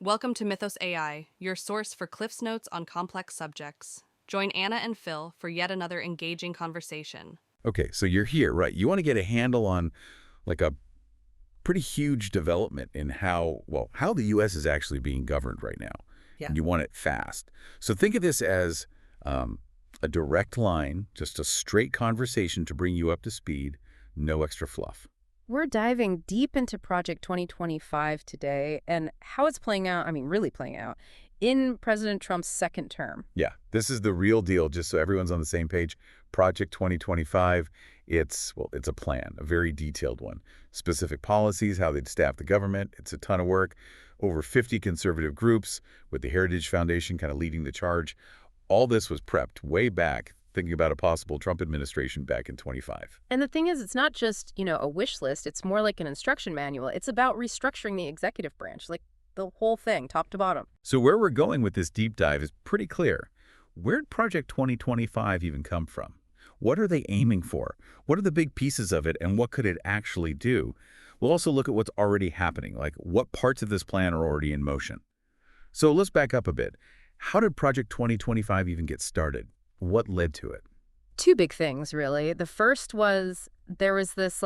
Welcome to Mythos AI, your source for Cliff's Notes on complex subjects. Join Anna and Phil for yet another engaging conversation. Okay, so you're here, right? You want to get a handle on like a pretty huge development in how the U.S. is actually being governed right now. Yeah. And you want it fast. So think of this as a direct line, just a straight conversation to bring you up to speed, no extra fluff. We're diving deep into Project 2025 today and how it's playing out, really playing out, in President Trump's second term. Yeah, this is the real deal, just so everyone's on the same page. Project 2025, it's a plan, a very detailed one. Specific policies, how they'd staff the government. It's a ton of work. Over 50 conservative groups with the Heritage Foundation kind of leading the charge. All this was prepped way back, thinking about a possible Trump administration back in 25. And the thing is, it's not just, a wish list. It's more like an instruction manual. It's about restructuring the executive branch, like the whole thing, top to bottom. So where we're going with this deep dive is pretty clear. Where'd Project 2025 even come from? What are they aiming for? What are the big pieces of it, and what could it actually do? We'll also look at what's already happening, like what parts of this plan are already in motion. So let's back up a bit. How did Project 2025 even get started? What led to it? Two big things, really. The first was there was this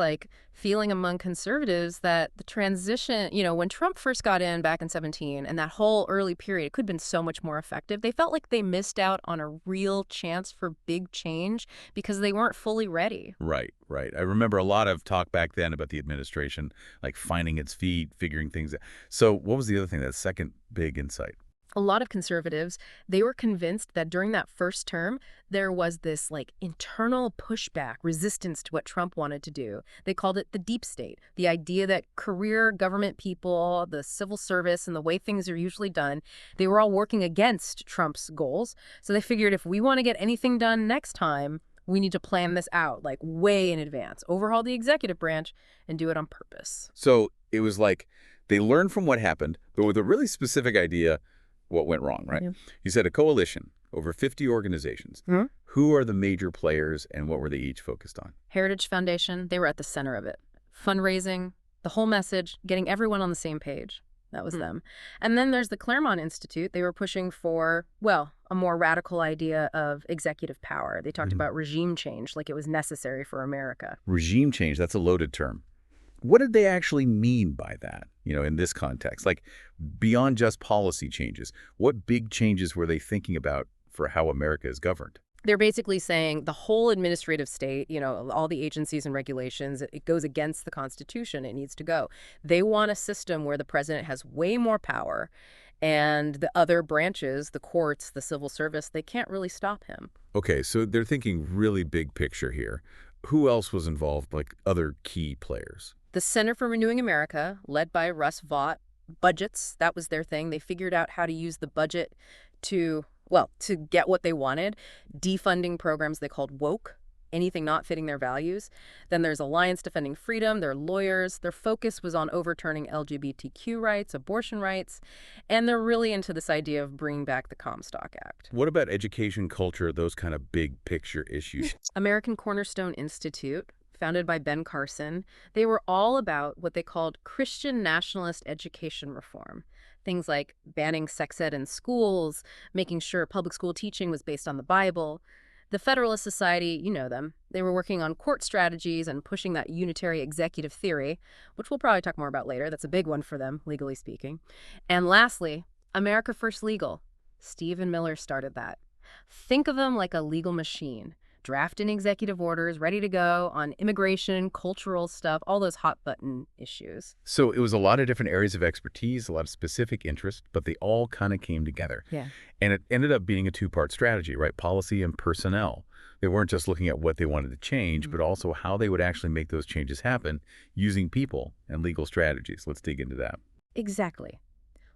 feeling among conservatives that the transition, when Trump first got in back in 17 and that whole early period, it could have been so much more effective. They felt like they missed out on a real chance for big change because they weren't fully ready. Right. I remember a lot of talk back then about the administration, like finding its feet, figuring things out. So what was the other thing, that second big insight? A lot of conservatives, they were convinced that during that first term, there was this internal pushback, resistance to what Trump wanted to do. They called it the deep state, the idea that career government people, the civil service, and the way things are usually done, they were all working against Trump's goals. So they figured if we want to get anything done next time, we need to plan this out, way in advance, overhaul the executive branch, and do it on purpose. So it was like they learned from what happened, but with a really specific idea what went wrong, right? Yeah. You said a coalition, over 50 organizations. Mhm. Who are the major players and what were they each focused on? Heritage Foundation, they were at the center of it. Fundraising, the whole message, getting everyone on the same page. That was them. And then there's the Claremont Institute. They were pushing for, a more radical idea of executive power. They talked about regime change, like it was necessary for America. Regime change, that's a loaded term. What did they actually mean by that, in this context? Like, beyond just policy changes, what big changes were they thinking about for how America is governed? They're basically saying the whole administrative state, all the agencies and regulations, it goes against the Constitution. It needs to go. They want a system where the president has way more power and the other branches, the courts, the civil service, they can't really stop him. Okay, so they're thinking really big picture here. Who else was involved, like other key players? The Center for Renewing America, led by Russ Vought, budgets, that was their thing. They figured out how to use the budget to get what they wanted, defunding programs they called woke, anything not fitting their values. Then there's Alliance Defending Freedom, they're lawyers. Their focus was on overturning LGBTQ rights, abortion rights, and they're really into this idea of bringing back the Comstock Act. What about education, culture, those kind of big picture issues? American Cornerstone Institute, founded by Ben Carson, they were all about what they called Christian nationalist education reform. Things like banning sex ed in schools, making sure public school teaching was based on the Bible. The Federalist Society, you know them, they were working on court strategies and pushing that unitary executive theory, which we'll probably talk more about later. That's a big one for them, legally speaking. And lastly, America First Legal. Stephen Miller started that. Think of them like a legal machine. Drafting executive orders, ready to go on immigration, cultural stuff, all those hot button issues. So it was a lot of different areas of expertise, a lot of specific interest, but they all kind of came together. Yeah. And it ended up being a two-part strategy, right? Policy and personnel. They weren't just looking at what they wanted to change, but also how they would actually make those changes happen using people and legal strategies. Let's dig into that. Exactly.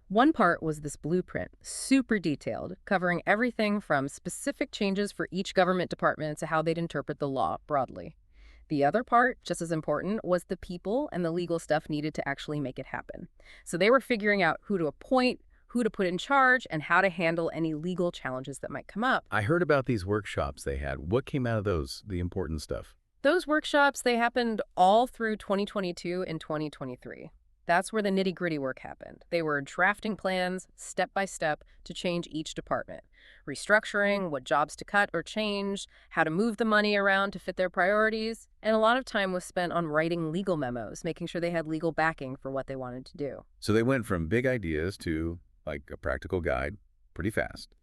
One part was this blueprint, super detailed, covering everything from specific changes for each government department to how they'd interpret the law broadly. The other part, just as important, was the people and the legal stuff needed to actually make it happen. So they were figuring out who to appoint, who to put in charge, and how to handle any legal challenges that might come up. I heard about these workshops they had. What came out of those, the important stuff? Those workshops, they happened all through 2022 and 2023. That's where the nitty-gritty work happened. They were drafting plans, step by step, to change each department. Restructuring, what jobs to cut or change, how to move the money around to fit their priorities, and a lot of time was spent on writing legal memos, making sure they had legal backing for what they wanted to do. So they went from big ideas to, like, a practical guide pretty fast.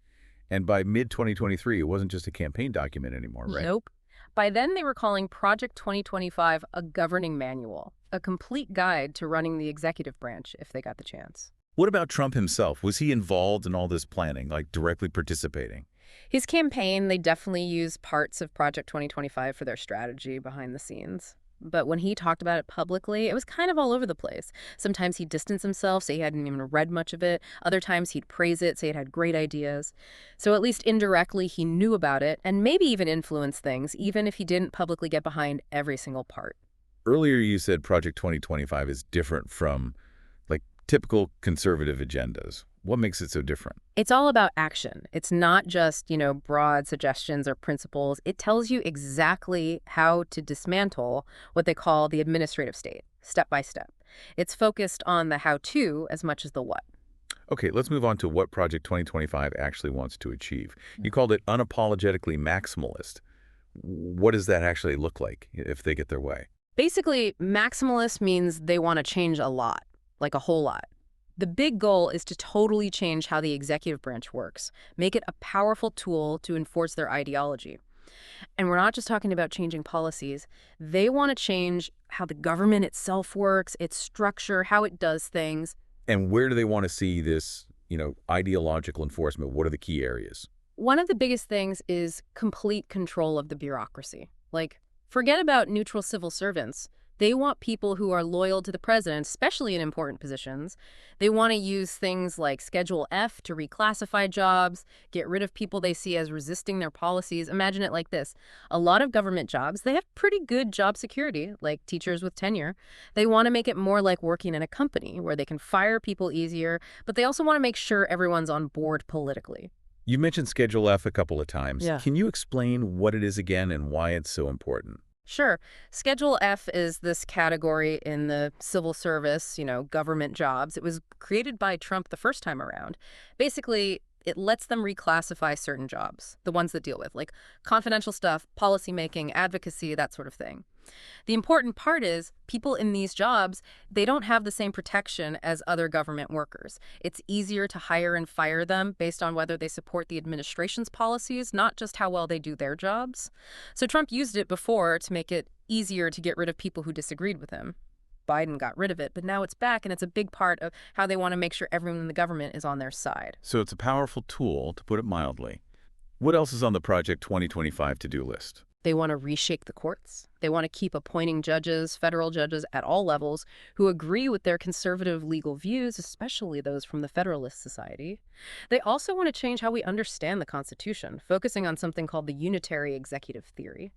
And by mid-2023, it wasn't just a campaign document anymore, right? Nope. By then, they were calling Project 2025 a governing manual, a complete guide to running the executive branch if they got the chance. What about Trump himself? Was he involved in all this planning, like directly participating? His campaign, they definitely used parts of Project 2025 for their strategy behind the scenes. But when he talked about it publicly, it was kind of all over the place. Sometimes he'd distance himself, say he hadn't even read much of it. Other times he'd praise it, say it had great ideas. So at least indirectly, he knew about it and maybe even influenced things, even if he didn't publicly get behind every single part. Earlier, you said Project 2025 is different from, like, typical conservative agendas. What makes it so different? It's all about action. It's not just, broad suggestions or principles. It tells you exactly how to dismantle what they call the administrative state, step by step. It's focused on the how-to as much as the what. Okay, let's move on to what Project 2025 actually wants to achieve. You called it unapologetically maximalist. What does that actually look like if they get their way? Basically, maximalist means they want to change a lot, like a whole lot. The big goal is to totally change how the executive branch works, make it a powerful tool to enforce their ideology. And we're not just talking about changing policies. They want to change how the government itself works, its structure, how it does things. And where do they want to see this, ideological enforcement? What are the key areas? One of the biggest things is complete control of the bureaucracy. Like, forget about neutral civil servants. They want people who are loyal to the president, especially in important positions. They want to use things like Schedule F to reclassify jobs, get rid of people they see as resisting their policies. Imagine it like this. A lot of government jobs, they have pretty good job security, like teachers with tenure. They want to make it more like working in a company where they can fire people easier, but they also want to make sure everyone's on board politically. You mentioned Schedule F a couple of times. Yeah. Can you explain what it is again and why it's so important? Sure. Schedule F is this category in the civil service, government jobs. It was created by Trump the first time around. Basically, it lets them reclassify certain jobs, the ones that deal with, like confidential stuff, policymaking, advocacy, that sort of thing. The important part is people in these jobs, they don't have the same protection as other government workers. It's easier to hire and fire them based on whether they support the administration's policies, not just how well they do their jobs. So Trump used it before to make it easier to get rid of people who disagreed with him. Biden got rid of it, but now it's back, and it's a big part of how they want to make sure everyone in the government is on their side. So it's a powerful tool, to put it mildly. What else is on the Project 2025 to-do list? They want to reshape the courts. They want to keep appointing judges, federal judges at all levels, who agree with their conservative legal views, especially those from the Federalist Society. They also want to change how we understand the Constitution, focusing on something called the unitary executive theory.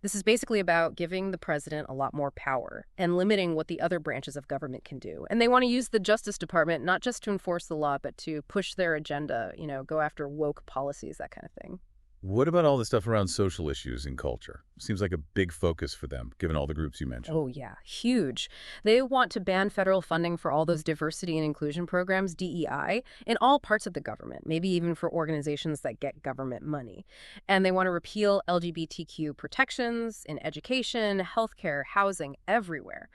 This is basically about giving the president a lot more power and limiting what the other branches of government can do. And they want to use the Justice Department not just to enforce the law, but to push their agenda, go after woke policies, that kind of thing. What about all the stuff around social issues and culture? Seems like a big focus for them, given all the groups you mentioned. Oh, yeah, huge. They want to ban federal funding for all those diversity and inclusion programs, DEI, in all parts of the government, maybe even for organizations that get government money. And they want to repeal LGBTQ protections in education, healthcare, housing, everywhere.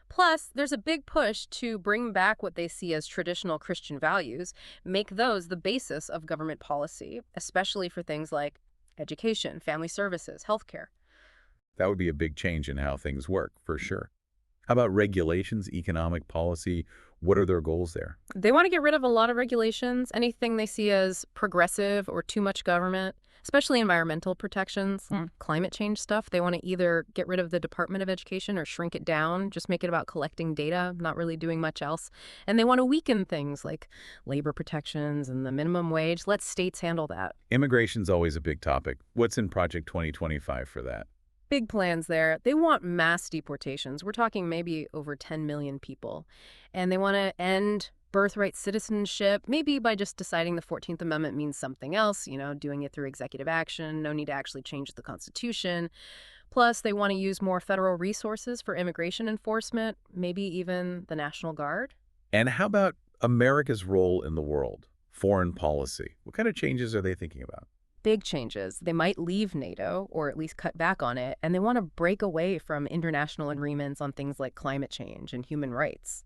Plus, there's a big push to bring back what they see as traditional Christian values, make those the basis of government policy, especially for things like education, family services, healthcare. That would be a big change in how things work, for sure. How about regulations, economic policy? What are their goals there? They want to get rid of a lot of regulations, anything they see as progressive or too much government, especially environmental protections, climate change stuff. They want to either get rid of the Department of Education or shrink it down, just make it about collecting data, not really doing much else. And they want to weaken things like labor protections and the minimum wage. Let states handle that. Immigration's always a big topic. What's in Project 2025 for that? Big plans there. They want mass deportations. We're talking maybe over 10 million people. And they want to end birthright citizenship, maybe by just deciding the 14th Amendment means something else, doing it through executive action, no need to actually change the Constitution. Plus, they want to use more federal resources for immigration enforcement, maybe even the National Guard. And how about America's role in the world? Foreign policy. What kind of changes are they thinking about? Big changes. They might leave NATO, or at least cut back on it, and they want to break away from international agreements on things like climate change and human rights.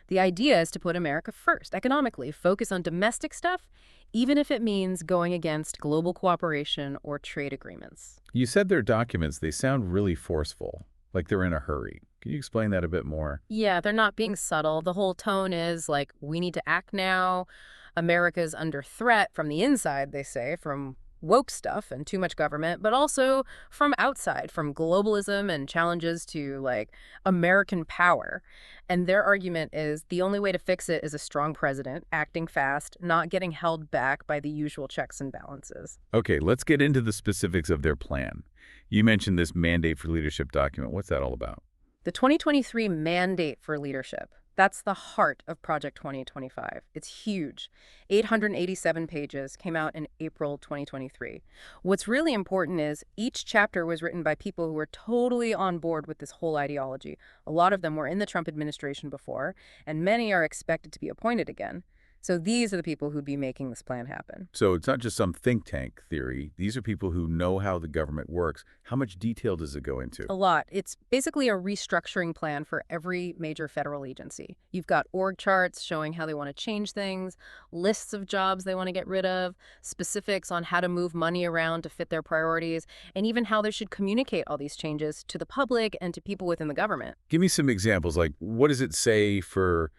The idea is to put America first, economically, focus on domestic stuff, even if it means going against global cooperation or trade agreements. You said their documents, they sound really forceful, like they're in a hurry. Can you explain that a bit more? Yeah, they're not being subtle. The whole tone is like, we need to act now. America's under threat from the inside, they say, from woke stuff and too much government, but also from outside, from globalism and challenges to like American power. And their argument is the only way to fix it is a strong president, acting fast, not getting held back by the usual checks and balances. Okay, let's get into the specifics of their plan. You mentioned this mandate for leadership document. What's that all about? The 2023 Mandate for Leadership. That's the heart of Project 2025. It's huge. 887 pages, came out in April 2023. What's really important is each chapter was written by people who were totally on board with this whole ideology. A lot of them were in the Trump administration before, and many are expected to be appointed again. So these are the people who'd be making this plan happen. So it's not just some think tank theory. These are people who know how the government works. How much detail does it go into? A lot. It's basically a restructuring plan for every major federal agency. You've got org charts showing how they want to change things, lists of jobs they want to get rid of, specifics on how to move money around to fit their priorities, and even how they should communicate all these changes to the public and to people within the government. Give me some examples, like what does it say for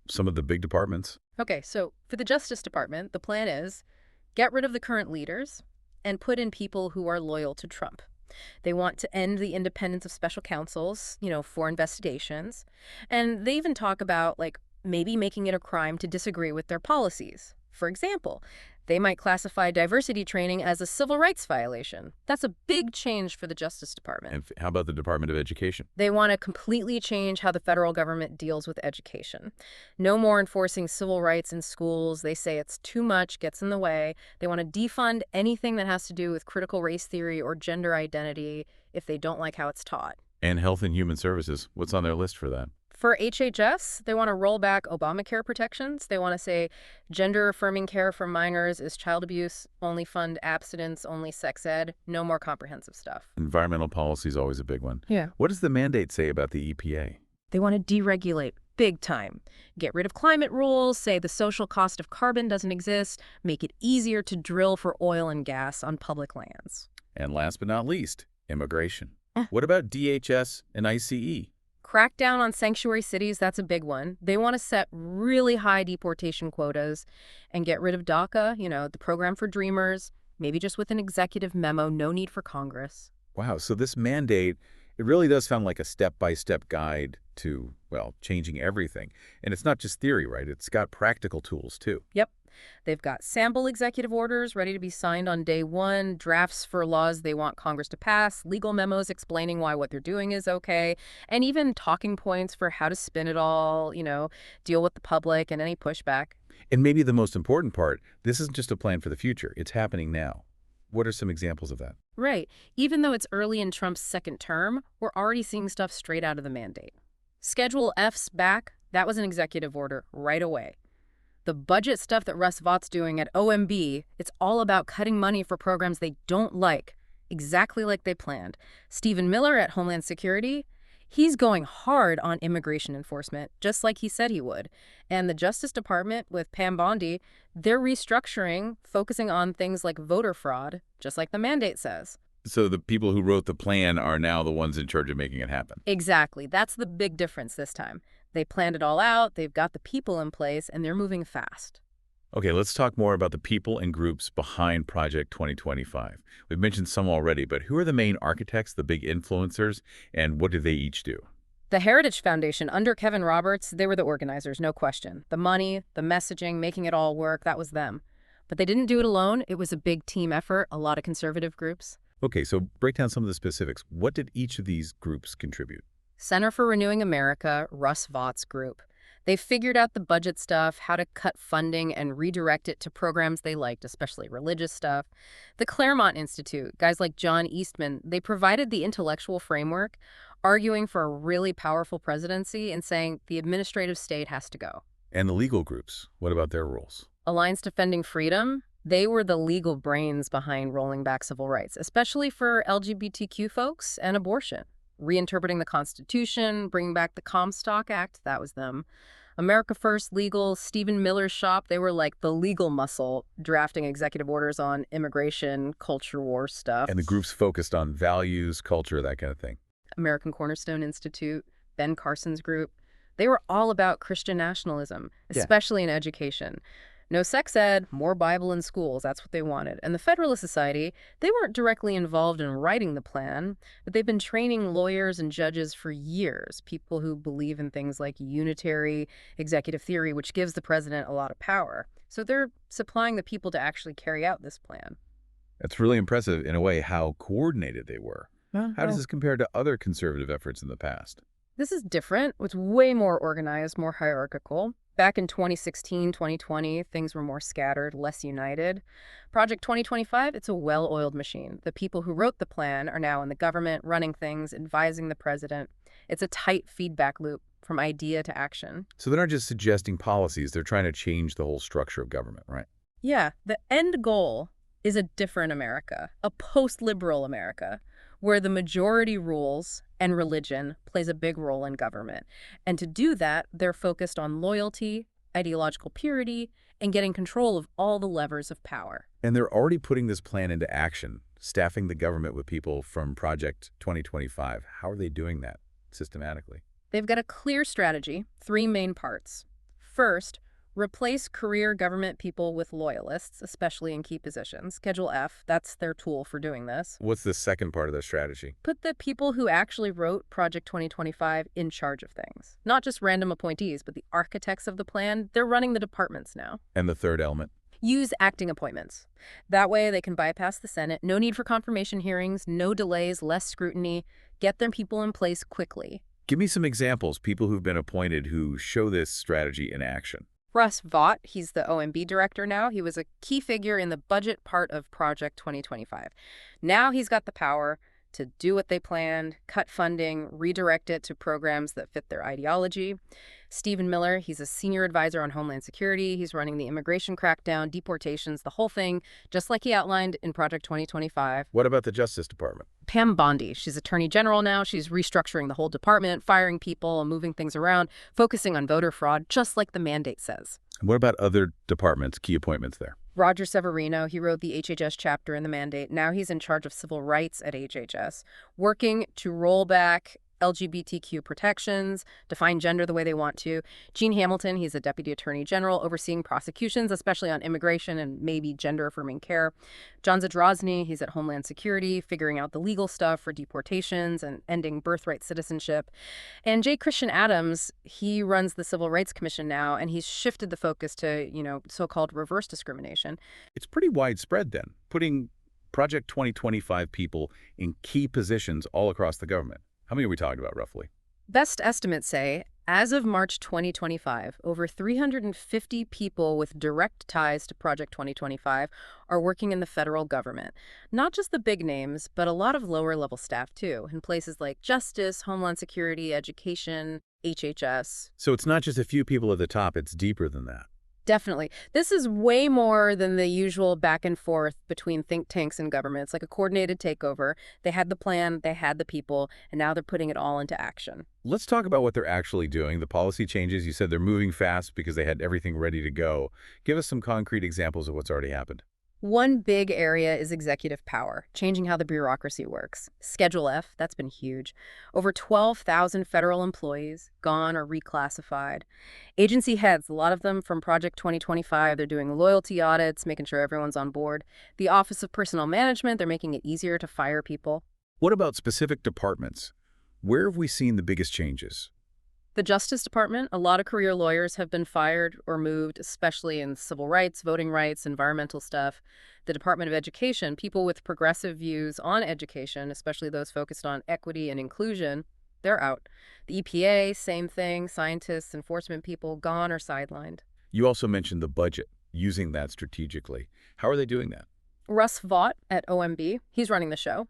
some of the big departments? Okay, so for the Justice Department, the plan is get rid of the current leaders and put in people who are loyal to Trump. They want to end the independence of special counsels, for investigations. And they even talk about, like, maybe making it a crime to disagree with their policies. For example, they might classify diversity training as a civil rights violation. That's a big change for the Justice Department. And how about the Department of Education? They want to completely change how the federal government deals with education. No more enforcing civil rights in schools. They say it's too much, gets in the way. They want to defund anything that has to do with critical race theory or gender identity if they don't like how it's taught. And Health and Human Services. What's on their list for that? For HHS, they want to roll back Obamacare protections. They want to say gender-affirming care for minors is child abuse, only fund abstinence, only sex ed, no more comprehensive stuff. Environmental policy is always a big one. Yeah. What does the mandate say about the EPA? They want to deregulate big time. Get rid of climate rules, say the social cost of carbon doesn't exist, make it easier to drill for oil and gas on public lands. And last but not least, immigration. What about DHS and ICE? Crack down on sanctuary cities, that's a big one. They want to set really high deportation quotas and get rid of DACA, the program for dreamers, maybe just with an executive memo, no need for Congress. Wow, so this mandate, it really does sound like a step-by-step guide to, well, changing everything. And it's not just theory, right? It's got practical tools, too. Yep. They've got sample executive orders ready to be signed on day one, drafts for laws they want Congress to pass, legal memos explaining why what they're doing is okay, and even talking points for how to spin it all, deal with the public and any pushback. And maybe the most important part, this isn't just a plan for the future. It's happening now. What are some examples of that? Right. Even though it's early in Trump's second term, we're already seeing stuff straight out of the mandate. Schedule F's back, that was an executive order right away. The budget stuff that Russ Vought's doing at OMB, it's all about cutting money for programs they don't like, exactly like they planned. Stephen Miller at Homeland Security, he's going hard on immigration enforcement, just like he said he would. And the Justice Department with Pam Bondi, they're restructuring, focusing on things like voter fraud, just like the mandate says. So the people who wrote the plan are now the ones in charge of making it happen. Exactly. That's the big difference this time. They planned it all out, they've got the people in place, and they're moving fast. Okay, let's talk more about the people and groups behind Project 2025. We've mentioned some already, but who are the main architects, the big influencers, and what do they each do? The Heritage Foundation, under Kevin Roberts, they were the organizers, no question. The money, the messaging, making it all work, that was them. But they didn't do it alone. It was a big team effort, a lot of conservative groups. Okay, so break down some of the specifics. What did each of these groups contribute? Center for Renewing America, Russ Vought's group. They figured out the budget stuff, how to cut funding and redirect it to programs they liked, especially religious stuff. The Claremont Institute, guys like John Eastman, they provided the intellectual framework, arguing for a really powerful presidency and saying the administrative state has to go. And the legal groups, what about their roles? Alliance Defending Freedom, they were the legal brains behind rolling back civil rights, especially for LGBTQ folks and abortion. Reinterpreting the Constitution, bringing back the Comstock Act, that was them. America First Legal, Stephen Miller's shop, they were like the legal muscle, drafting executive orders on immigration, culture war stuff. And the groups focused on values, culture, that kind of thing. American Cornerstone Institute, Ben Carson's group, they were all about Christian nationalism, especially in education. No sex ed, more Bible in schools, that's what they wanted. And the Federalist Society, they weren't directly involved in writing the plan, but they've been training lawyers and judges for years, people who believe in things like unitary executive theory, which gives the president a lot of power. So they're supplying the people to actually carry out this plan. It's really impressive, in a way, how coordinated they were. How does Well, this compare to other conservative efforts in the past? this is different. It's way more organized, more hierarchical. Back in 2016, 2020, things were more scattered, less united. Project 2025, it's a well-oiled machine. The people who wrote the plan are now in the government, running things, advising the president. It's a tight feedback loop from idea to action. So they're not just suggesting policies, they're trying to change the whole structure of government, right? Yeah, the end goal is a different America, a post-liberal America, where the majority rules and religion plays a big role in government. And to do that, they're focused on loyalty, ideological purity, and getting control of all the levers of power. And they're already putting this plan into action, staffing the government with people from Project 2025. How are they doing that systematically? They've got a clear strategy, 3 main parts. First, replace career government people with loyalists, especially in key positions. Schedule F, that's their tool for doing this. What's the second part of their strategy? Put the people who actually wrote Project 2025 in charge of things. Not just random appointees, but the architects of the plan. They're running the departments now. And the third element? Use acting appointments. That way they can bypass the Senate. No need for confirmation hearings, no delays, less scrutiny. Get their people in place quickly. Give me some examples, people who've been appointed who show this strategy in action. Russ Vought, he's the OMB director now. He was a key figure in the budget part of Project 2025. Now he's got the power to do what they planned, cut funding, redirect it to programs that fit their ideology. Stephen Miller, he's a senior advisor on Homeland Security. He's running the immigration crackdown, deportations, the whole thing, just like he outlined in Project 2025. What about the Justice Department? Pam Bondi, she's Attorney General now. She's restructuring the whole department, firing people and moving things around, focusing on voter fraud, just like the mandate says. And what about other departments, key appointments there? Roger Severino, he wrote the HHS chapter in the mandate. Now he's in charge of civil rights at HHS, working to roll back LGBTQ protections, define gender the way they want to. Gene Hamilton, he's a deputy attorney general overseeing prosecutions, especially on immigration and maybe gender-affirming care. John Zadrozny, he's at Homeland Security, figuring out the legal stuff for deportations and ending birthright citizenship. And J. Christian Adams, he runs the Civil Rights Commission now, and he's shifted the focus to, so-called reverse discrimination. It's pretty widespread then, putting Project 2025 people in key positions all across the government. How many are we talking about, roughly? Best estimates say, as of March 2025, over 350 people with direct ties to Project 2025 are working in the federal government. Not just the big names, but a lot of lower-level staff, too, in places like Justice, Homeland Security, Education, HHS. So it's not just a few people at the top, it's deeper than that. Definitely. This is way more than the usual back and forth between think tanks and government. It's like a coordinated takeover. They had the plan, they had the people, and now they're putting it all into action. Let's talk about what they're actually doing, the policy changes. You said they're moving fast because they had everything ready to go. Give us some concrete examples of what's already happened. One big area is executive power, changing how the bureaucracy works. Schedule F, that's been huge. Over 12,000 federal employees gone or reclassified. Agency heads, a lot of them from Project 2025, they're doing loyalty audits, making sure everyone's on board. The Office of Personnel Management, they're making it easier to fire people. What about specific departments? Where have we seen the biggest changes? The Justice Department, a lot of career lawyers have been fired or moved, especially in civil rights, voting rights, environmental stuff. The Department of Education, people with progressive views on education, especially those focused on equity and inclusion, they're out. The EPA, same thing. Scientists, enforcement people, gone or sidelined. You also mentioned the budget, using that strategically. How are they doing that? Russ Vaught at OMB, he's running the show.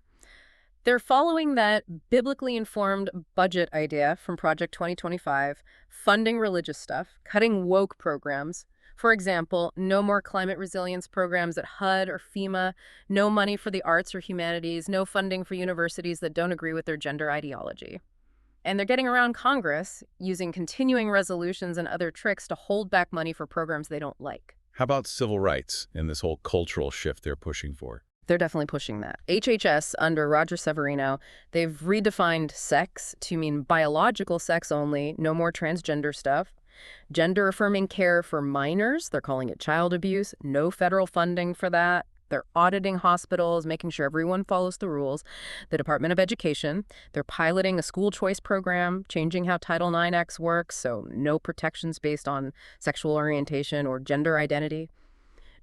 They're following that biblically informed budget idea from Project 2025, funding religious stuff, cutting woke programs. For example, no more climate resilience programs at HUD or FEMA, no money for the arts or humanities, no funding for universities that don't agree with their gender ideology. And they're getting around Congress using continuing resolutions and other tricks to hold back money for programs they don't like. How about civil rights and this whole cultural shift they're pushing for? They're definitely pushing that. HHS, under Roger Severino, they've redefined sex to mean biological sex only, no more transgender stuff. Gender-affirming care for minors, they're calling it child abuse, no federal funding for that. They're auditing hospitals, making sure everyone follows the rules. The Department of Education, they're piloting a school choice program, changing how Title IX works, so no protections based on sexual orientation or gender identity.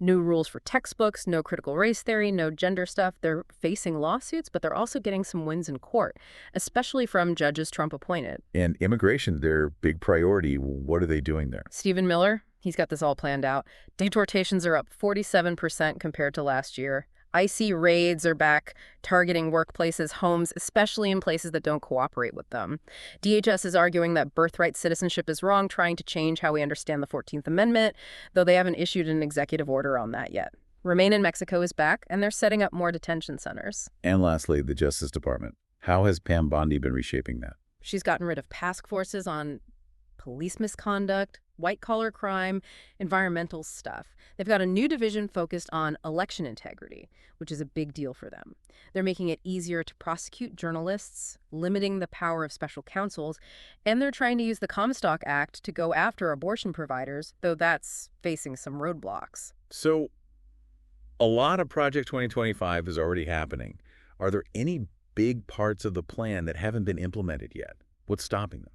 New rules for textbooks, no critical race theory, no gender stuff. They're facing lawsuits, but they're also getting some wins in court, especially from judges Trump appointed. And immigration, their big priority. What are they doing there? Stephen Miller, he's got this all planned out. Deportations are up 47% compared to last year. IC raids are back, targeting workplaces, homes, especially in places that don't cooperate with them. DHS is arguing that birthright citizenship is wrong, trying to change how we understand the 14th Amendment, though they haven't issued an executive order on that yet. Remain in Mexico is back, and they're setting up more detention centers. And lastly, the Justice Department. How has Pam Bondi been reshaping that? She's gotten rid of task forces on police misconduct, white-collar crime, environmental stuff. They've got a new division focused on election integrity, which is a big deal for them. They're making it easier to prosecute journalists, limiting the power of special counsels, and they're trying to use the Comstock Act to go after abortion providers, though that's facing some roadblocks. So, a lot of Project 2025 is already happening. Are there any big parts of the plan that haven't been implemented yet? What's stopping them?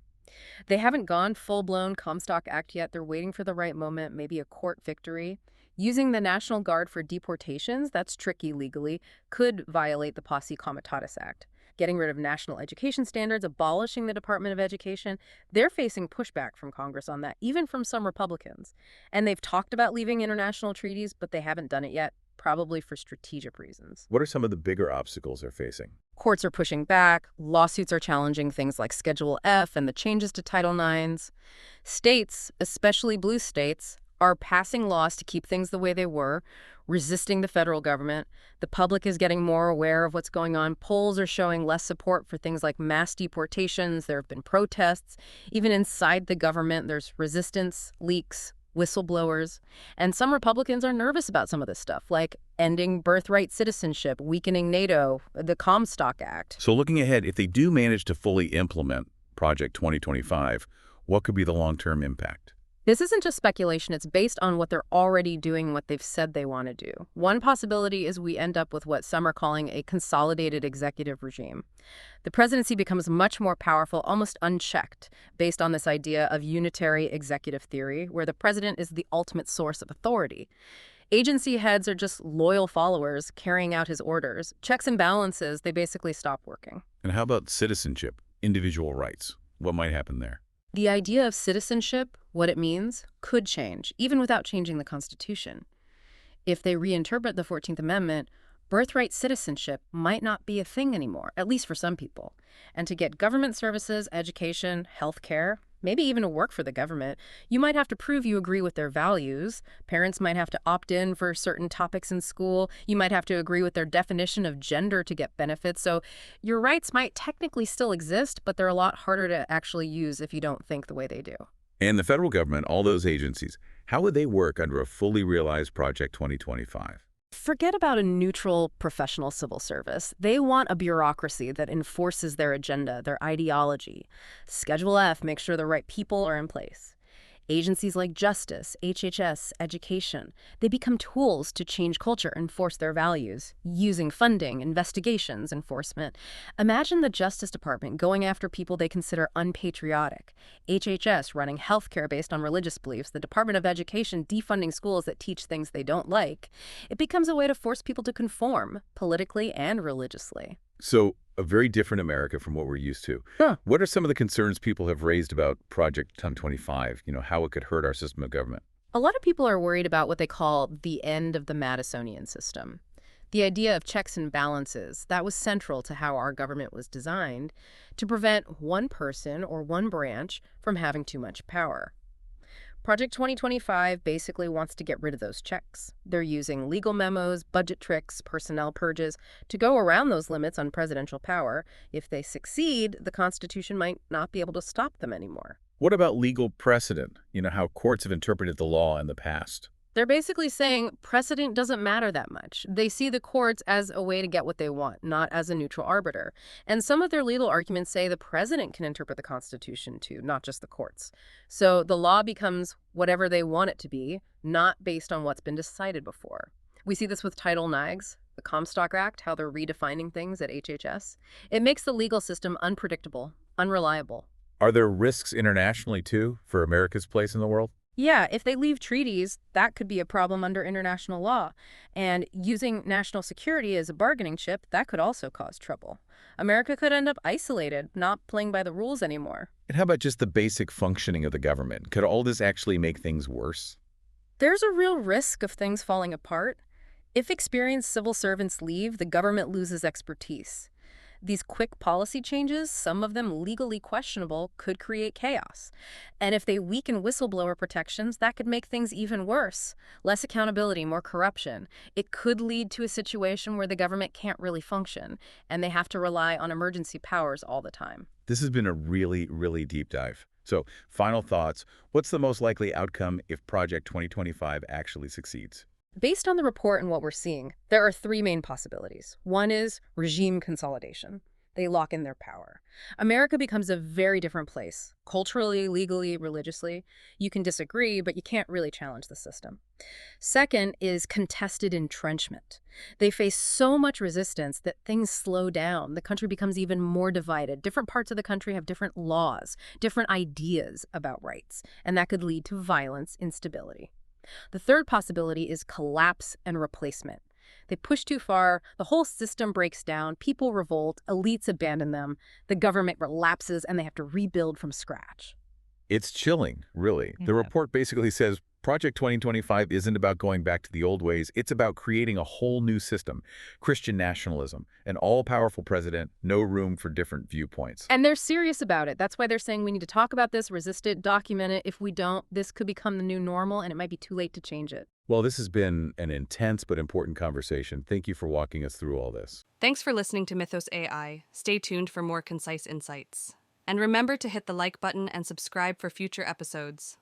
They haven't gone full-blown Comstock Act yet. They're waiting for the right moment, maybe a court victory. Using the National Guard for deportations, that's tricky legally, could violate the Posse Comitatus Act. Getting rid of national education standards, abolishing the Department of Education, they're facing pushback from Congress on that, even from some Republicans. And they've talked about leaving international treaties, but they haven't done it yet, probably for strategic reasons. What are some of the bigger obstacles they're facing? Courts are pushing back, lawsuits are challenging things like Schedule F and the changes to Title IX. States, especially blue states, are passing laws to keep things the way they were, resisting the federal government. The public is getting more aware of what's going on. Polls are showing less support for things like mass deportations. There have been protests. Even inside the government, there's resistance, leaks, whistleblowers. And some Republicans are nervous about some of this stuff, like ending birthright citizenship, weakening NATO, the Comstock Act. So looking ahead, if they do manage to fully implement Project 2025, what could be the long-term impact? This isn't just speculation. It's based on what they're already doing, what they've said they want to do. One possibility is we end up with what some are calling a consolidated executive regime. The presidency becomes much more powerful, almost unchecked, based on this idea of unitary executive theory, where the president is the ultimate source of authority. Agency heads are just loyal followers carrying out his orders. Checks and balances, they basically stop working. And how about citizenship, individual rights? What might happen there? The idea of citizenship, what it means, could change, even without changing the Constitution. If they reinterpret the 14th Amendment, birthright citizenship might not be a thing anymore, at least for some people. And to get government services, education, health care, maybe even to work for the government, you might have to prove you agree with their values. Parents might have to opt in for certain topics in school. You might have to agree with their definition of gender to get benefits. So your rights might technically still exist, but they're a lot harder to actually use if you don't think the way they do. And the federal government, all those agencies, how would they work under a fully realized Project 2025? Forget about a neutral professional civil service. They want a bureaucracy that enforces their agenda, their ideology. Schedule F makes sure the right people are in place. Agencies like Justice, HHS, Education, they become tools to change culture and enforce their values, using funding, investigations, enforcement. Imagine the Justice Department going after people they consider unpatriotic, HHS running healthcare based on religious beliefs, the Department of Education defunding schools that teach things they don't like. It becomes a way to force people to conform, politically and religiously. So a very different America from what we're used to. Huh. What are some of the concerns people have raised about Project 1025, how it could hurt our system of government? A lot of people are worried about what they call the end of the Madisonian system. The idea of checks and balances, that was central to how our government was designed to prevent one person or one branch from having too much power. Project 2025 basically wants to get rid of those checks. They're using legal memos, budget tricks, personnel purges to go around those limits on presidential power. If they succeed, the Constitution might not be able to stop them anymore. What about legal precedent? How courts have interpreted the law in the past. They're basically saying precedent doesn't matter that much. They see the courts as a way to get what they want, not as a neutral arbiter. And some of their legal arguments say the president can interpret the Constitution too, not just the courts. So the law becomes whatever they want it to be, not based on what's been decided before. We see this with Title IX, the Comstock Act, how they're redefining things at HHS. It makes the legal system unpredictable, unreliable. Are there risks internationally, too, for America's place in the world? Yeah, if they leave treaties, that could be a problem under international law. And using national security as a bargaining chip, that could also cause trouble. America could end up isolated, not playing by the rules anymore. And how about just the basic functioning of the government? Could all this actually make things worse? There's a real risk of things falling apart. If experienced civil servants leave, the government loses expertise. These quick policy changes, some of them legally questionable, could create chaos. And if they weaken whistleblower protections, that could make things even worse. Less accountability, more corruption. It could lead to a situation where the government can't really function, and they have to rely on emergency powers all the time. This has been a really, really deep dive. So, final thoughts. What's the most likely outcome if Project 2025 actually succeeds? Based on the report and what we're seeing, there are three main possibilities. One is regime consolidation. They lock in their power. America becomes a very different place, culturally, legally, religiously. You can disagree, but you can't really challenge the system. Second is contested entrenchment. They face so much resistance that things slow down. The country becomes even more divided. Different parts of the country have different laws, different ideas about rights, and that could lead to violence, instability. The third possibility is collapse and replacement. They push too far, the whole system breaks down, people revolt, elites abandon them, the government relapses, and they have to rebuild from scratch. It's chilling, really. The report basically says Project 2025 isn't about going back to the old ways. It's about creating a whole new system, Christian nationalism, an all-powerful president, no room for different viewpoints. And they're serious about it. That's why they're saying we need to talk about this, resist it, document it. If we don't, this could become the new normal, and it might be too late to change it. Well, this has been an intense but important conversation. Thank you for walking us through all this. Thanks for listening to Mythos AI. Stay tuned for more concise insights. And remember to hit the like button and subscribe for future episodes.